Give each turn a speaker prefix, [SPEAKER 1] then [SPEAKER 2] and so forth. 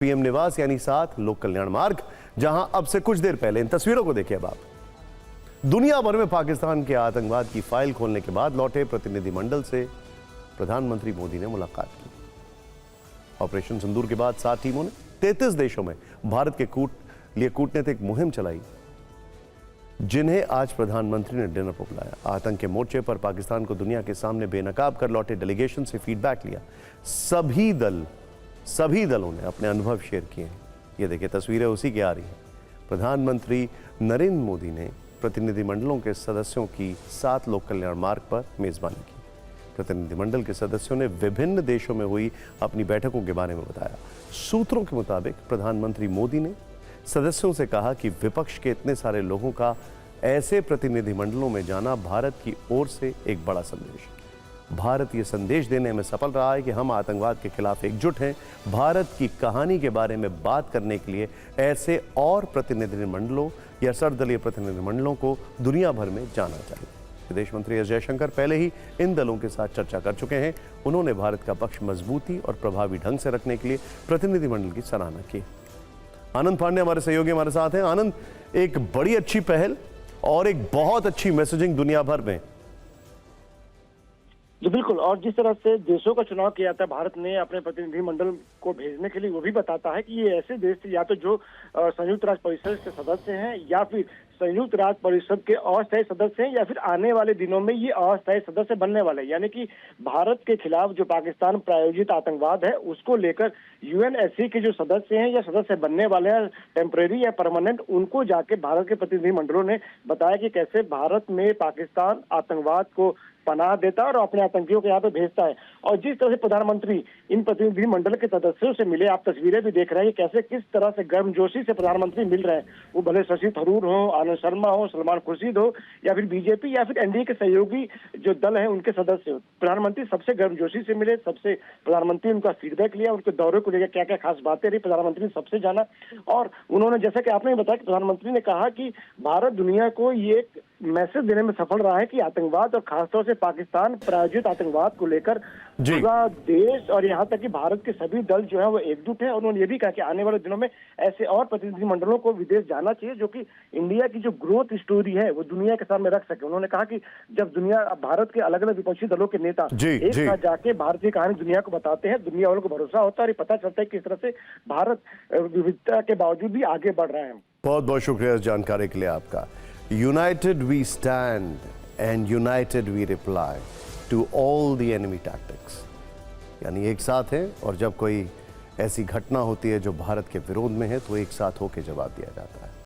[SPEAKER 1] PM निवास यानी 7 लोक कल्याण मार्ग, जहां अब से कुछ देर पहले इन तस्वीरों को देखिए अब आप। दुनिया भर में पाकिस्तान के आतंकवाद की फाइल खोलने के बाद लौटे प्रतिनिधिमंडल से प्रधानमंत्री मोदी ने मुलाकात की। ऑपरेशन सिंदूर के बाद 7 टीमों ने 33 देशों में भारत के लिए कूटनीतिक मुहिम चलाई, जिन्हें आज प्रधानमंत्री ने डिनर पर बुलाया। आतंक के मोर्चे पर पाकिस्तान को दुनिया के सामने बेनकाब कर लौटे डेलीगेशन से फीडबैक लिया। सभी दलों ने अपने अनुभव शेयर किए हैं। ये देखिए तस्वीरें उसी की आ रही हैं। प्रधानमंत्री नरेंद्र मोदी ने प्रतिनिधिमंडलों के सदस्यों की 7 लोक कल्याण मार्ग पर मेजबानी की। प्रतिनिधिमंडल के सदस्यों ने विभिन्न देशों में हुई अपनी बैठकों के बारे में बताया। सूत्रों के मुताबिक प्रधानमंत्री मोदी ने सदस्यों से कहा कि विपक्ष के इतने सारे लोगों का ऐसे प्रतिनिधिमंडलों में जाना भारत की ओर से एक बड़ा संदेश है। भारत ये संदेश देने में सफल रहा है कि हम आतंकवाद के खिलाफ एकजुट हैं। भारत की कहानी के बारे में बात करने के लिए ऐसे और प्रतिनिधिमंडलों या सर्वदलीय प्रतिनिधिमंडलों को दुनिया भर में जाना चाहिए। विदेश मंत्री एस जयशंकर पहले ही इन दलों के साथ चर्चा कर चुके हैं। उन्होंने भारत का पक्ष मजबूती और प्रभावी ढंग से रखने के लिए प्रतिनिधिमंडल की सराहना की। आनंद पांडे हमारे सहयोगी हमारे साथ हैं। आनंद, एक बड़ी अच्छी पहल और एक बहुत अच्छी मैसेजिंग दुनिया भर में।
[SPEAKER 2] जी बिल्कुल, और जिस तरह से देशों का चुनाव किया जाता है भारत ने अपने प्रतिनिधिमंडल को भेजने के लिए, वो भी बताता है कि ये ऐसे देश या तो जो संयुक्त राष्ट्र परिषद के सदस्य हैं या फिर संयुक्त राष्ट्र परिषद के अस्थायी सदस्य हैं या फिर आने वाले दिनों में ये अस्थायी सदस्य बनने वाले हैं। यानी कि भारत के खिलाफ जो पाकिस्तान प्रायोजित आतंकवाद है उसको लेकर यूएनएससी के जो सदस्य हैं या सदस्य बनने वाले हैं टेम्परेरी या परमानेंट, उनको जाके भारत के प्रतिनिधिमंडलों ने बताया कि कैसे भारत में पाकिस्तान आतंकवाद को पनाह देता है और अपने आतंकियों को यहाँ पे भेजता है। और जिस तरह से प्रधानमंत्री इन प्रतिनिधिमंडल के सदस्यों से मिले, आप तस्वीरें भी देख रहे हैं कि कैसे किस तरह से गर्मजोशी से प्रधानमंत्री मिल रहे हैं। वो भले शशि थरूर हो, आनंद शर्मा हो, सलमान खुर्शीद हो या फिर बीजेपी या फिर एनडीए के सहयोगी जो दल है उनके सदस्य हो, प्रधानमंत्री सबसे गर्मजोशी से मिले। सबसे प्रधानमंत्री उनका फीडबैक लिया, उनके दौरे को लेकर क्या क्या खास बातें रही, प्रधानमंत्री ने सबसे जाना। और उन्होंने, जैसा कि आपने बताया कि प्रधानमंत्री ने कहा कि भारत दुनिया को ये मैसेज देने में सफल रहा है कि आतंकवाद और खासतौर से पाकिस्तान प्रायोजित आतंकवाद को लेकर पूरा देश और यहाँ तक कि भारत के सभी दल जो है वो एकजुट है। और उन्होंने ये भी कहा कि आने वाले दिनों में ऐसे और प्रतिनिधिमंडलों को विदेश जाना चाहिए जो कि इंडिया की जो ग्रोथ स्टोरी है वो दुनिया के सामने रख सके। उन्होंने कहा कि जब दुनिया, भारत के अलग अलग विपक्षी दलों के नेता एक साथ जाके भारतीय कहानी दुनिया को बताते हैं, दुनिया वालों को भरोसा होता है और पता चलता है किस तरह से भारत विविधता के बावजूद भी आगे बढ़ रहा है।
[SPEAKER 1] बहुत बहुत शुक्रिया इस जानकारी के लिए आपका। United we stand and united we reply to all the enemy tactics। यानी एक साथ है और जब कोई ऐसी घटना होती है जो भारत के विरोध में है तो एक साथ होकर जवाब दिया जाता है।